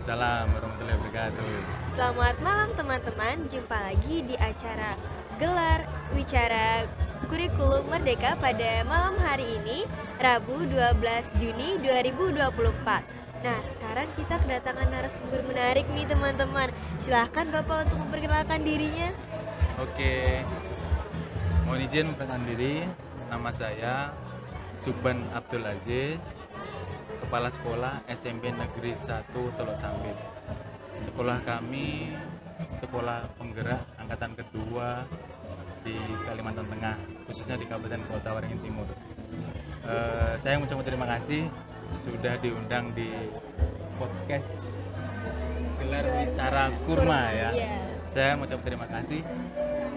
Waalaikumsalam warahmatullahi wabarakatuh. Selamat malam teman-teman, jumpa lagi di acara Gelar Wicara Kurikulum Merdeka pada malam hari ini, Rabu 12 Juni 2024. Nah, sekarang kita kedatangan narasumber menarik nih teman-teman. Silahkan Bapak untuk memperkenalkan dirinya. Oke, mohon izin memperkenalkan diri. Nama saya Subhan Abdul Aziz, Kepala Sekolah SMP Negeri 1 Teluk Sampit. Sekolah kami sekolah penggerak angkatan kedua di Kalimantan Tengah, khususnya di Kabupaten Kota Waringin Timur. Saya mengucapkan terima kasih sudah diundang di podcast Gelar Wicara Kurma ya. Saya mengucapkan terima kasih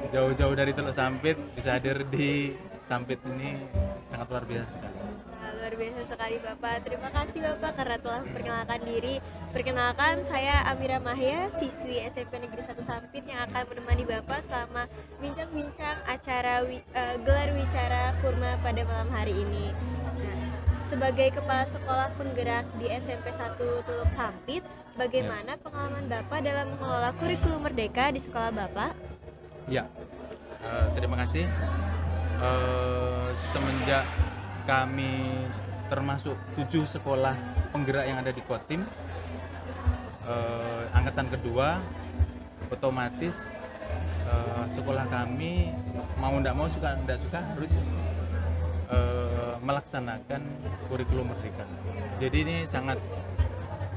jauh-jauh dari Teluk Sampit bisa hadir di Sampit ini, sangat luar biasa sekali. Nah, luar biasa sekali Bapak. Terima kasih Bapak karena telah memperkenalkan diri. Perkenalkan, saya Amira Mahya, siswi SMP Negeri 1 Sampit yang akan menemani Bapak selama bincang-bincang acara Gelar Wicara Kurma pada malam hari ini. Nah, sebagai kepala sekolah penggerak di SMP 1 Teluk Sampit, bagaimana pengalaman Bapak dalam mengelola kurikulum merdeka di sekolah Bapak? Ya, terima kasih. Semenjak kami termasuk 7 sekolah penggerak yang ada di Kotim, angkatan kedua, otomatis sekolah kami mau tidak mau, suka tidak suka harus melaksanakan kurikulum merdeka. Jadi ini sangat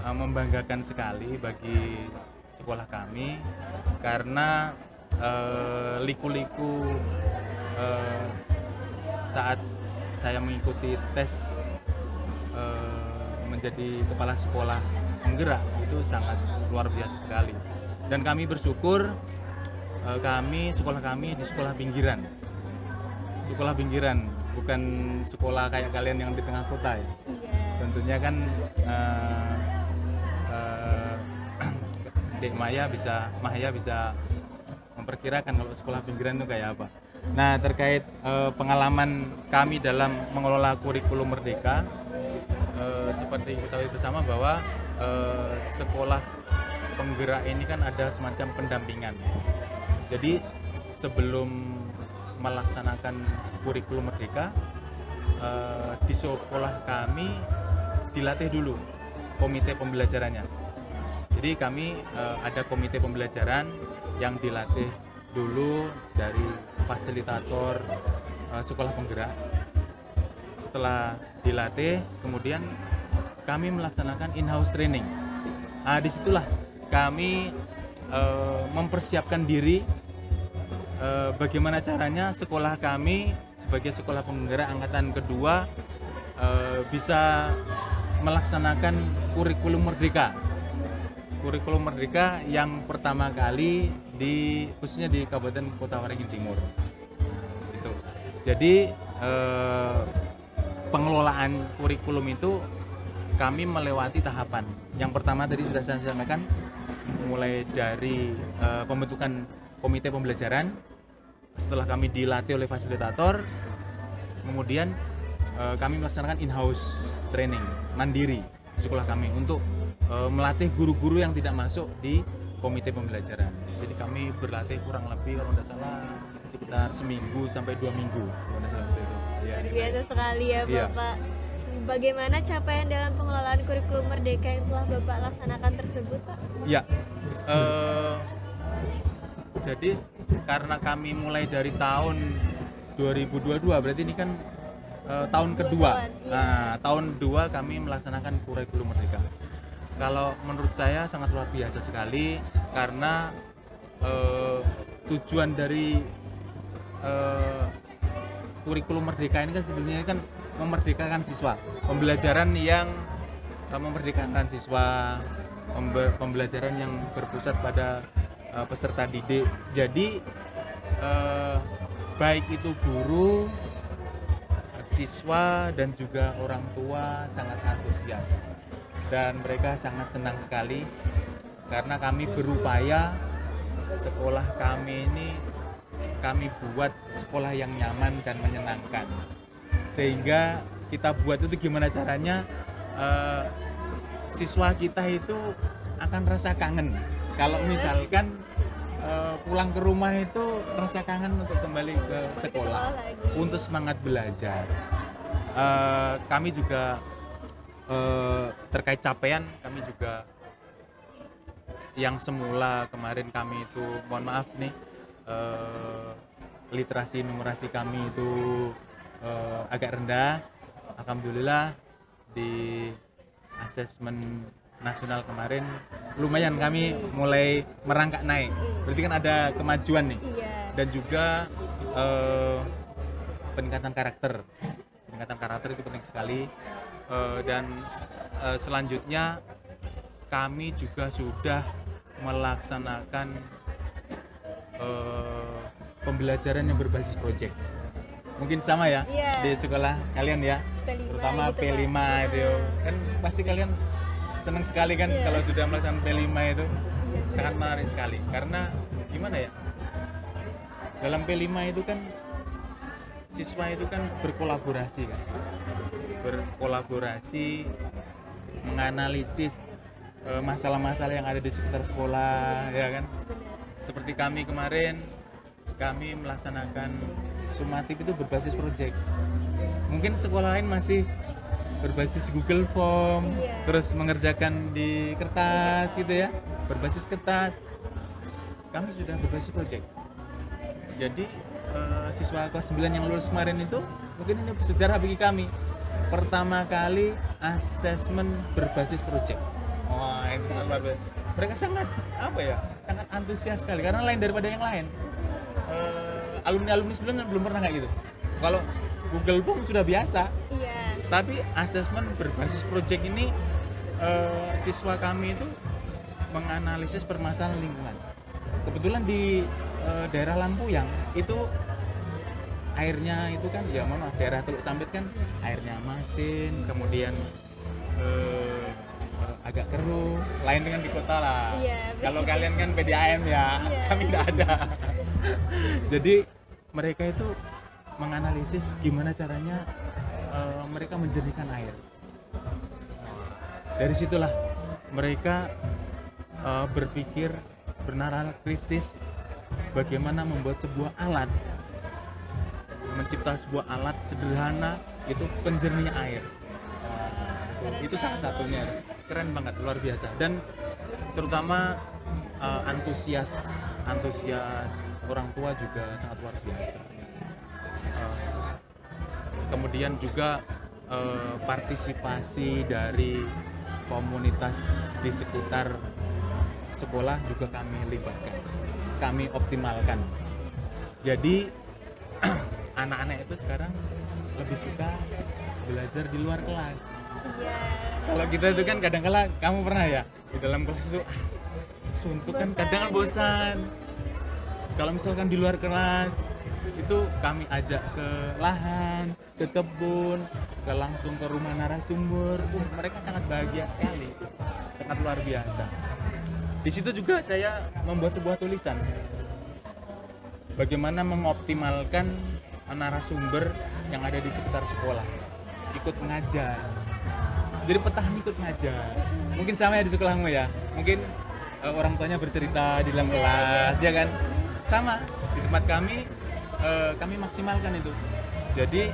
membanggakan sekali bagi sekolah kami karena liku-liku saat saya mengikuti tes menjadi kepala sekolah penggerak itu sangat luar biasa sekali, dan kami bersyukur sekolah kami di sekolah pinggiran, bukan sekolah kayak kalian yang di tengah kota ya. Tentunya kan Dek Mahya bisa memperkirakan kalau sekolah pinggiran itu kayak apa. Nah, terkait pengalaman kami dalam mengelola kurikulum merdeka, seperti ketahui bersama bahwa sekolah penggerak ini kan ada semacam pendampingan. Jadi sebelum melaksanakan kurikulum merdeka, di sekolah kami dilatih dulu komite pembelajarannya. Jadi kami ada komite pembelajaran yang dilatih dulu dari fasilitator sekolah penggerak. Setelah dilatih, kemudian kami melaksanakan in-house training. Nah, disitulah kami mempersiapkan diri bagaimana caranya sekolah kami sebagai sekolah penggerak angkatan kedua bisa melaksanakan kurikulum merdeka. Kurikulum merdeka yang pertama kali khususnya di Kabupaten Kota Waringin Timur. Gitu. Jadi pengelolaan kurikulum itu kami melewati tahapan. Yang pertama tadi sudah saya sampaikan, mulai dari pembentukan komite pembelajaran. Setelah kami dilatih oleh fasilitator, kemudian kami melaksanakan in-house training mandiri sekolah kami untuk melatih guru-guru yang tidak masuk di komite pembelajaran. Jadi kami berlatih kurang lebih kalau tidak salah sekitar seminggu sampai 2 minggu kalau tidak salah itu. Ya, Luar biasa sekali ya Bapak. Bagaimana capaian dalam pengelolaan kurikulum merdeka yang telah Bapak laksanakan tersebut, Pak? Ya, jadi karena kami mulai dari tahun 2022, berarti ini kan tahun kedua. Nah, tahun kedua kami melaksanakan kurikulum merdeka. Kalau menurut saya sangat luar biasa sekali karena tujuan dari kurikulum merdeka ini kan sebenarnya kan memerdekakan siswa, pembelajaran yang memerdekakan siswa, pembelajaran yang berpusat pada peserta didik. Jadi baik itu guru, siswa dan juga orang tua sangat antusias dan mereka sangat senang sekali karena kami berupaya sekolah kami ini kami buat sekolah yang nyaman dan menyenangkan, sehingga kita buat itu gimana caranya siswa kita itu akan rasa kangen. Kalau misalkan pulang ke rumah itu rasa kangen untuk kembali ke sekolah lagi. untuk semangat belajar. Kami juga terkait capaian, kami juga yang semula kemarin kami itu, mohon maaf nih, literasi numerasi kami itu agak rendah. Alhamdulillah di asesmen nasional kemarin lumayan kami mulai merangkak naik. Berarti kan ada kemajuan nih. Iya. Dan juga peningkatan karakter. Peningkatan karakter itu penting sekali. Dan selanjutnya kami juga sudah melaksanakan pembelajaran yang berbasis proyek. Mungkin sama ya Iya. di sekolah kalian ya, P5 terutama gitu, P5 Pak. itu kan pasti kalian senang sekali kan Iya. kalau sudah melaksanakan P5 itu. Iya, Sangat menarik sekali karena gimana ya, dalam P5 itu kan siswa itu kan berkolaborasi kan, menganalisis masalah-masalah yang ada di sekitar sekolah ya kan. Seperti kami kemarin, kami melaksanakan sumatif itu berbasis proyek. Mungkin sekolah lain masih berbasis Google Form, Iya. terus mengerjakan di kertas gitu ya, berbasis kertas. Kami sudah berbasis proyek. Jadi siswa kelas 9 yang lulus kemarin itu mungkin ini sejarah bagi kami. Pertama kali asesmen berbasis proyek. Wah, itu sangat luar biasa. Mereka sangat sangat antusias sekali karena lain daripada yang lain. Alumni sebelumnya belum pernah kayak gitu. Kalau Google Form sudah biasa, Iya. tapi asesmen berbasis proyek ini siswa kami itu menganalisis permasalahan lingkungan. Kebetulan di daerah Lampuyang itu airnya itu kan ya mohon maaf, daerah Teluk Sambit kan airnya masin, kemudian agak keruh, lain dengan di kota lah. Iya, Kalau kalian kan PDAM ya, Iya. kami tidak ada. Jadi mereka itu menganalisis gimana caranya mereka menjernihkan air. Dari situlah mereka berpikir bernalar kritis bagaimana membuat sebuah alat, mencipta sebuah alat sederhana itu penjernih air. Itu salah satunya, keren banget, luar biasa. Dan terutama antusias orang tua juga sangat luar biasa. Kemudian juga partisipasi dari komunitas di sekitar sekolah juga kami libatkan, kami optimalkan. Jadi anak-anak itu sekarang lebih suka belajar di luar kelas. Iya. Kalau kita itu kan kadang-kala, kamu pernah ya di dalam kelas itu suntuk kan, kadang bosan. Kalau misalkan di luar kelas itu kami ajak ke lahan, ke kebun, langsung ke rumah narasumber. Mereka sangat bahagia sekali, sangat luar biasa. Di situ juga saya membuat sebuah tulisan bagaimana mengoptimalkan narasumber yang ada di sekitar sekolah, ikut mengajar. Jadi petani ikut ngajar. Mungkin sama ya di sekolahmu ya. Mungkin orang tuanya bercerita di dalam kelas, ya kan? Sama di tempat kami maksimalkan itu. Jadi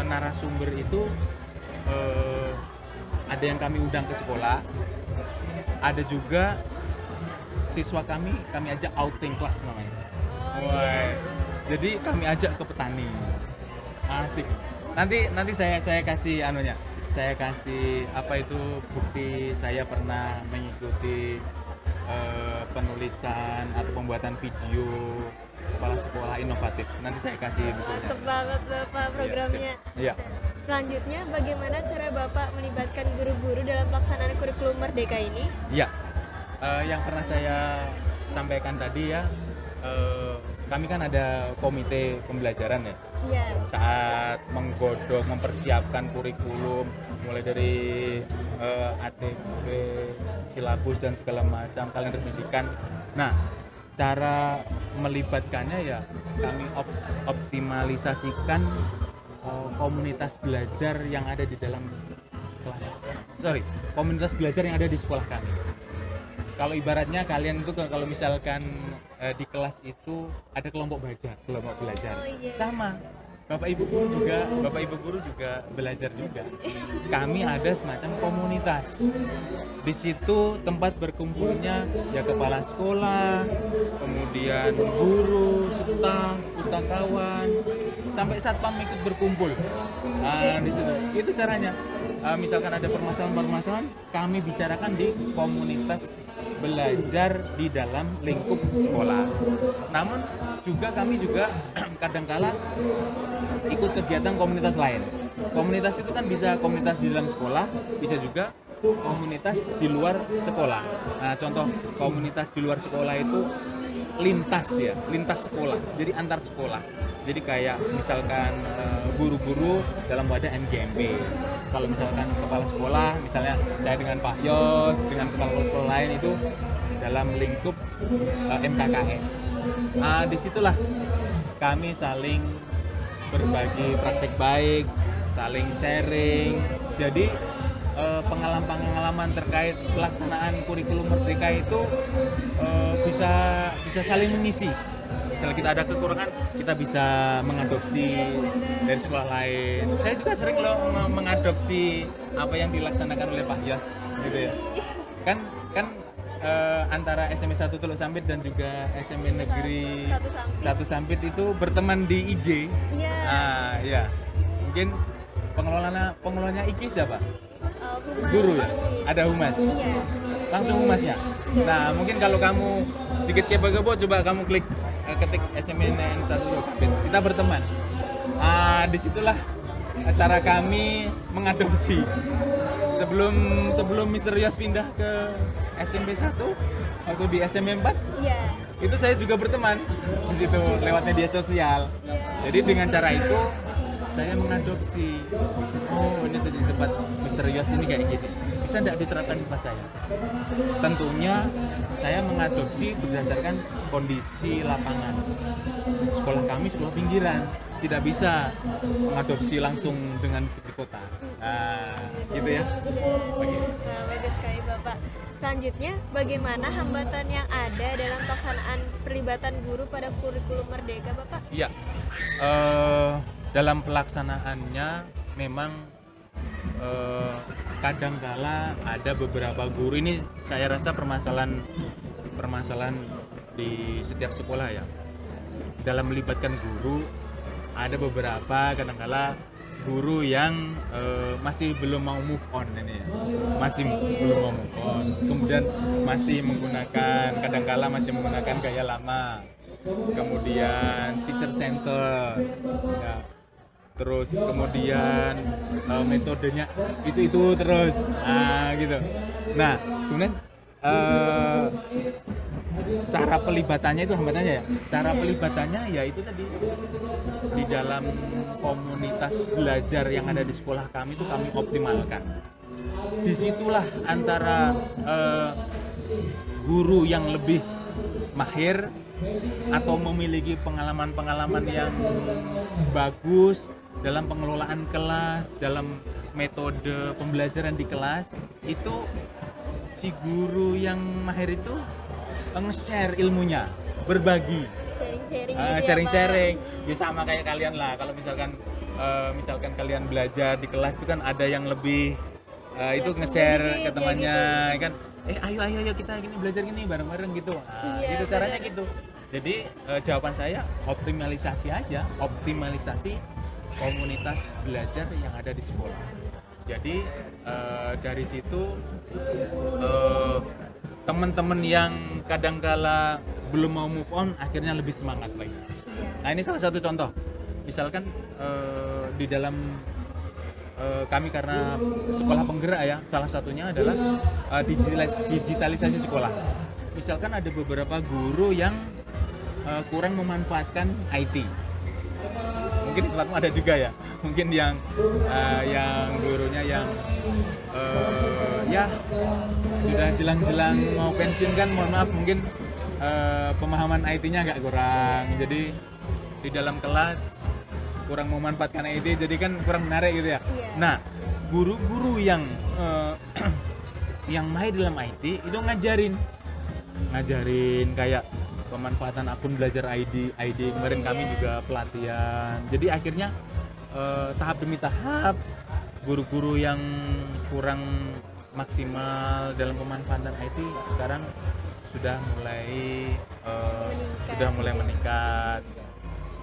narasumber itu ada yang kami undang ke sekolah, ada juga siswa kami ajak outing kelas namanya. Wah, jadi kami ajak ke petani. Asik. Nanti saya kasih anunya. Saya kasih bukti saya pernah mengikuti penulisan atau pembuatan video kepala sekolah inovatif. Nanti saya kasih bukunya. Mantep banget Bapak programnya. Iya. Selanjutnya, bagaimana cara Bapak melibatkan guru-guru dalam pelaksanaan kurikulum Merdeka ini? Iya. Yang pernah saya sampaikan tadi ya, kami kan ada komite pembelajaran ya. Iya. Saat menggodok, mempersiapkan kurikulum mulai dari ATP, silabus dan segala macam, kalender pendidikan. Nah, cara melibatkannya ya kami optimalisasikan komunitas belajar yang ada di dalam kelas. Komunitas belajar yang ada di sekolah kami. kalau ibaratnya kalian itu kalau misalkan di kelas itu ada kelompok belajar Oh, iya. sama. Bapak Ibu guru juga belajar juga. Kami ada semacam komunitas. Di situ tempat berkumpulnya ya kepala sekolah, kemudian guru, staf, pustakawan, sampai satpam ikut berkumpul. Di situ. Itu caranya. Misalkan ada permasalahan-permasalahan, kami bicarakan di komunitas belajar di dalam lingkup sekolah. Namun kami juga kadangkala ikut kegiatan komunitas lain. Komunitas itu kan bisa komunitas di dalam sekolah, bisa juga komunitas di luar sekolah. Nah, contoh komunitas di luar sekolah itu lintas sekolah. Jadi antar sekolah. Jadi kayak misalkan guru-guru dalam wadah MGMP. Kalau misalkan kepala sekolah, misalnya saya dengan Pak Yos, dengan kepala sekolah lain itu dalam lingkup MKKS. Disitulah kami saling berbagi praktek baik, saling sharing. Jadi pengalaman-pengalaman terkait pelaksanaan kurikulum Merdeka itu bisa saling mengisi. Misalnya kita ada kekurangan, kita bisa mengadopsi dari sekolah lain. Saya juga sering loh mengadopsi apa yang dilaksanakan oleh Pak Yos, gitu ya. Kan antara SMP 1 Teluk Sampit dan juga SMP Negeri 1 Sampit itu berteman di IG. Iya. Ya. Mungkin pengelolanya IG siapa? Humas. Guru ya? Ada humas? Iya. Langsung humasnya? Nah, mungkin kalau kamu sedikit kepo-kepo, coba kamu ketik SMNN 1 Teluk Sampit. Kita berteman. Disitulah cara kami mengadopsi. Sebelum Mr. Yos pindah ke SMP 1 waktu di SMP 4, Iya. itu saya juga berteman di situ lewat media sosial. Iya. Jadi dengan cara itu saya mengadopsi. Oh, ini di tempat Mr. Yos ini kayak gini. Bisa tidak diterapkan di tempat saya? Tentunya saya mengadopsi berdasarkan kondisi lapangan. Sekolah kami sekolah pinggiran, tidak bisa mengadopsi langsung dengan segi kota. Gitu ya. Nah, bagus sekali Bapak. Selanjutnya, bagaimana hambatan yang ada dalam pelaksanaan perlibatan guru pada kurikulum Merdeka, Bapak? Iya, dalam pelaksanaannya memang kadangkala ada beberapa guru, ini saya rasa permasalahan di setiap sekolah ya. Dalam melibatkan guru ada beberapa kadangkala guru yang masih belum mau move on ini ya. Belum mau move on. Kemudian kadangkala masih menggunakan gaya lama. Kemudian teacher center ya. Terus kemudian metodenya itu terus gitu. Nah, kemudian cara pelibatannya itu hambatannya ya. Cara pelibatannya ya itu tadi di dalam komunitas belajar yang ada di sekolah kami itu kami optimalkan. Disitulah antara guru yang lebih mahir atau memiliki pengalaman-pengalaman yang bagus dalam pengelolaan kelas, dalam metode pembelajaran di kelas, itu si guru yang mahir itu nge-share ilmunya, berbagi, sharing-sharing. Ya sama kayak kalian lah. Kalau misalkan kalian belajar di kelas itu kan ada yang lebih itu nge-share ke temannya kan. Ayo kita gini belajar gini bareng-bareng gitu. Gitu caranya gitu. Jadi jawaban saya optimalisasi komunitas belajar yang ada di sekolah. Jadi dari situ teman-teman yang kadangkala belum mau move on akhirnya lebih semangat lagi. Nah, ini salah satu contoh. Misalkan di dalam kami karena sekolah penggerak ya, salah satunya adalah digitalisasi sekolah. Misalkan ada beberapa guru yang kurang memanfaatkan IT. Mungkin di tempatmu ada juga ya. Mungkin yang gurunya yang ya sudah jelang-jelang mau pensiun kan, mohon maaf mungkin pemahaman IT-nya agak kurang. Jadi di dalam kelas kurang memanfaatkan IT, jadi kan kurang menarik gitu ya. Nah, guru-guru yang yang mahir dalam IT itu ngajarin ngajarin kayak pemanfaatan akun belajar ID kemarin kami Iya. juga pelatihan. Jadi akhirnya tahap demi tahap guru-guru yang kurang maksimal dalam pemanfaatan IT sekarang sudah mulai meningkat.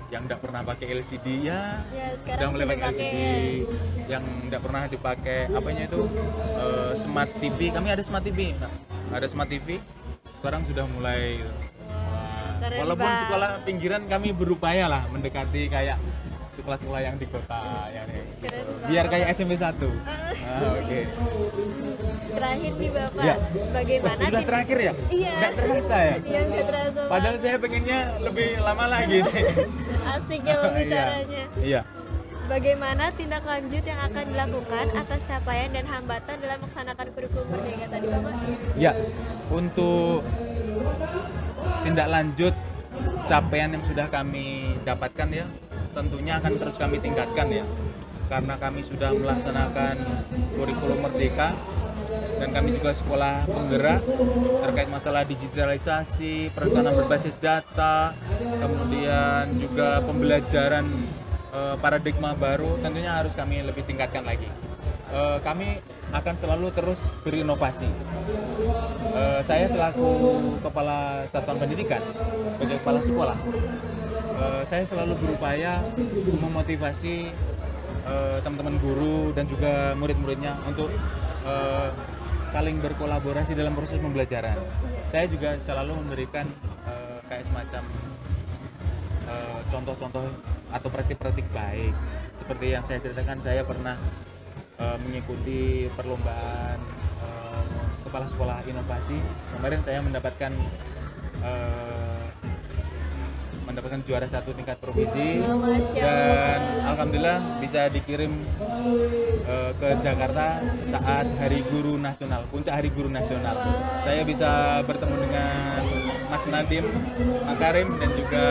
Yang tidak pernah pakai LCD ya Ya, sudah sekarang mulai sudah pakai LCD. Yang tidak pernah dipakai apanya itu smart TV. Kami ada smart TV, ada smart TV. Sekarang sudah mulai. Keren, Walaupun Bang. sekolah pinggiran kami berupaya lah mendekati kayak sekolah-sekolah yang di kota ya nih. Keren Biar banget. kayak SMP 1. Oke. Terakhir nih Bapak, Ya. bagaimana Sudah terakhir ya? Iya. Nggak terasa ya? Iya, nggak terasa. Pak. Padahal saya pengennya lebih lama lagi nih. Asik ya pembicaranya. Iya. Bagaimana tindak lanjut yang akan dilakukan atas capaian dan hambatan dalam melaksanakan kurikulum Merdeka tadi Bapak? Ya, untuk tindak lanjut capaian yang sudah kami dapatkan ya, tentunya akan terus kami tingkatkan ya. Karena kami sudah melaksanakan kurikulum Merdeka dan kami juga sekolah penggerak terkait masalah digitalisasi, perencanaan berbasis data, kemudian juga pembelajaran paradigma baru tentunya harus kami lebih tingkatkan lagi. Kami akan selalu terus berinovasi. Saya selaku kepala satuan pendidikan, sebagai kepala sekolah, saya selalu berupaya memotivasi teman-teman guru dan juga murid-muridnya untuk saling berkolaborasi dalam proses pembelajaran. Saya juga selalu memberikan kayak semacam contoh-contoh atau praktik-praktik baik. Seperti yang saya ceritakan, saya pernah mengikuti perlombaan kepala sekolah inovasi. Kemarin saya mendapatkan juara 1 tingkat provinsi dan alhamdulillah bisa dikirim ke Jakarta saat Hari Guru Nasional, puncak Hari Guru Nasional. Saya bisa bertemu dengan Mas Nadiem Makarim dan juga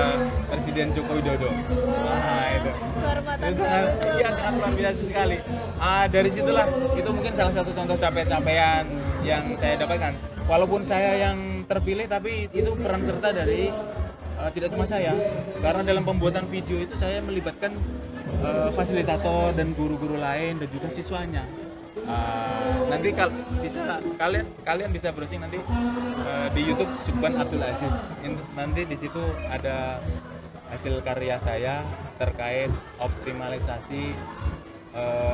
Presiden Joko Widodo. Itu. Kehormatan Itu sangat luar biasa sekali. Dari situlah itu mungkin salah satu contoh capaian yang saya dapatkan. Walaupun saya yang terpilih, tapi itu peran serta dari tidak cuma saya, karena dalam pembuatan video itu saya melibatkan fasilitator dan guru-guru lain dan juga siswanya. Nanti kalian bisa browsing nanti di YouTube Sukban Abdul Aziz. Nanti di situ ada hasil karya saya terkait optimalisasi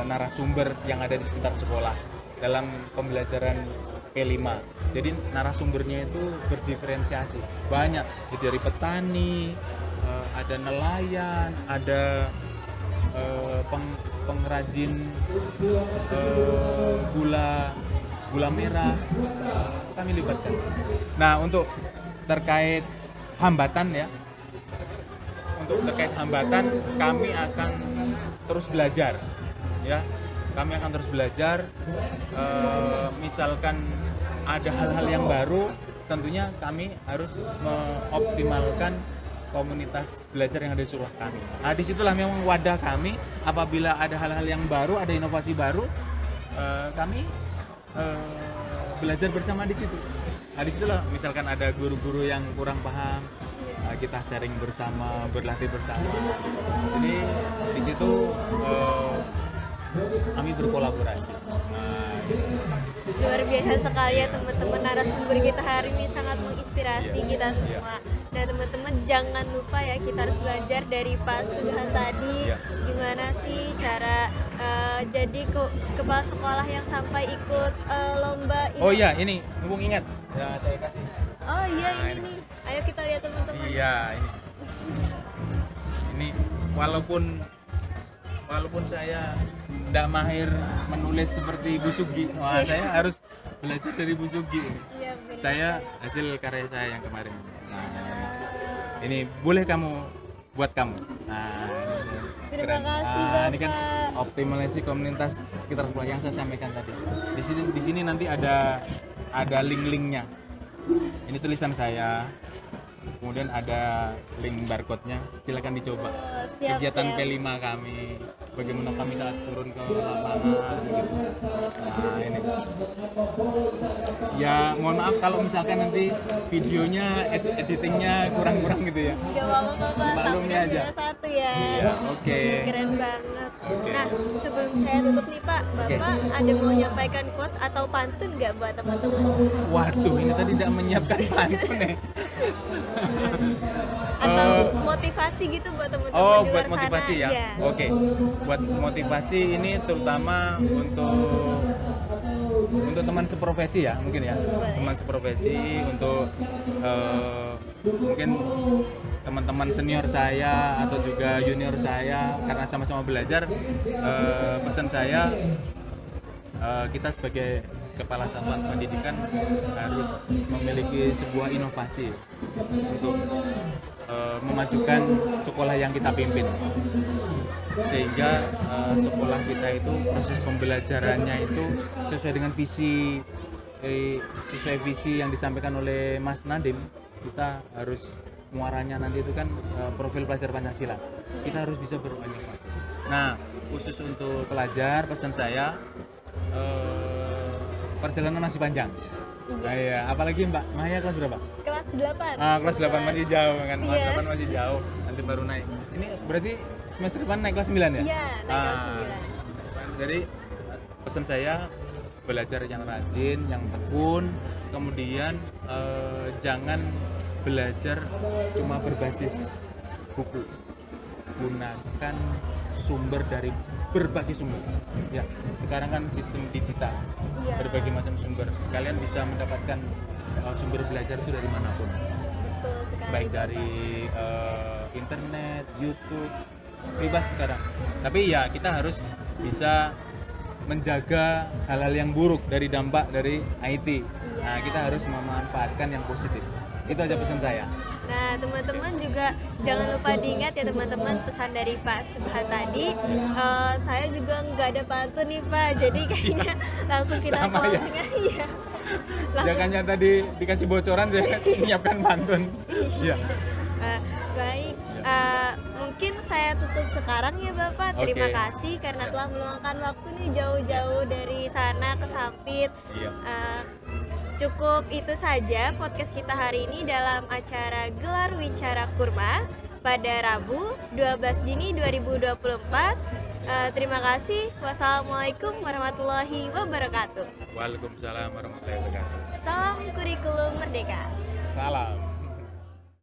narasumber yang ada di sekitar sekolah dalam pembelajaran P5. Jadi narasumbernya itu berdiferensiasi banyak, jadi dari petani, ada nelayan, ada pengrajin gula merah, kami libatkan. Nah, untuk terkait hambatan ya, kami akan terus belajar ya. Kami akan terus belajar, misalkan ada hal-hal yang baru, tentunya kami harus mengoptimalkan komunitas belajar yang ada di sekolah kami. Nah, disitulah memang wadah kami. Apabila ada hal-hal yang baru, ada inovasi baru, kami belajar bersama di situ. Nah, disitulah misalkan ada guru-guru yang kurang paham, kita sharing bersama, berlatih bersama. Jadi di situ kami berkolaborasi. Luar biasa sekali ya teman-teman, narasumber kita hari ini sangat menginspirasi kita semua. Nah teman-teman jangan lupa ya, kita harus belajar dari Pak Subhan tadi. Gimana sih cara jadi kepala sekolah yang sampai ikut lomba ini. Oh iya, ini mumpung ingat ya, saya kasih. Oh iya, ini nih, ayo kita lihat teman-teman. Iya, ini walaupun saya tidak mahir menulis seperti Bu Sugi, saya harus belajar dari Bu Sugi. Iya, benar. Saya hasil karya saya yang kemarin. Nah, ini boleh buat kamu. Nah, Terima keren. kasih Ini kan Bapak. optimalisasi komunitas sekitar sekolah yang saya sampaikan tadi. Di sini nanti ada link-linknya. Ini tulisan saya. Kemudian ada link barcode-nya, silakan dicoba. Oh, siap, Kegiatan siap. P5 kami, bagaimana kami saat turun ke lapangan gitu. Nah ini. Ya mohon maaf kalau misalkan nanti videonya editingnya kurang-kurang gitu ya. Gak apa-apa Pak, Maklumi tapi kan aja. juara 1 ya. Iya, oke. Keren banget. Oke. Nah, sebelum saya tutup nih Pak, Bapak ada mau menyampaikan quotes atau pantun nggak buat teman-teman? Waduh, ini tadi tidak menyiapkan pantun nih. Atau motivasi gitu buat teman-teman Oh, di buat luar motivasi sana? ya. Iya. Oke. Buat motivasi ini terutama untuk teman seprofesi ya, mungkin ya. Boleh. Teman seprofesi untuk mungkin teman-teman senior saya atau juga junior saya karena sama-sama belajar, pesan saya kita sebagai kepala satuan pendidikan harus memiliki sebuah inovasi untuk memajukan sekolah yang kita pimpin, sehingga sekolah kita itu proses pembelajarannya itu sesuai dengan visi yang disampaikan oleh Mas Nadim. Kita harus muaranya nanti itu kan profil pelajar Pancasila, kita harus bisa berinovasi. Nah, khusus untuk pelajar, pesan saya perjalanan masih panjang. Nah, ya, apalagi Mbak Maya kelas berapa? Kelas 8. Kelas 8 masih jauh kan, kelas Iya. 8 masih jauh, nanti baru naik. Ini berarti semester depan naik kelas 9 ya? Iya, naik kelas 9. Jadi pesan saya belajar yang rajin, yang tekun, kemudian jangan belajar cuma berbasis buku. Gunakan sumber dari berbagai sumber. Ya, sekarang kan sistem digital. Iya. Berbagai macam sumber. Kalian bisa mendapatkan sumber belajar itu dari manapun. Betul sekali. Baik Bapak. dari internet, YouTube, bebas sekarang. Tapi ya kita harus bisa menjaga hal-hal yang buruk dari dampak dari IT. Nah, kita harus memanfaatkan yang positif. Itu aja pesan saya. Nah, teman-teman juga jangan lupa diingat ya teman-teman pesan dari Pak Subhan tadi. Saya juga nggak ada pantun nih Pak, jadi kayaknya langsung kita Sama ya. closing aja. Langsung- Jangannya tadi dikasih bocoran saya menyiapkan pantun. Iya. Baik, mungkin saya tutup sekarang ya Bapak. Terima Oke. kasih karena Ya. telah meluangkan waktu nih jauh-jauh dari sana ke Sampit. Iya. Cukup itu saja podcast kita hari ini dalam acara Gelar Wicara Kurma pada Rabu 12 Juni 2024. Terima kasih. Wassalamualaikum warahmatullahi wabarakatuh. Waalaikumsalam warahmatullahi wabarakatuh. Salam kurikulum merdeka. Salam.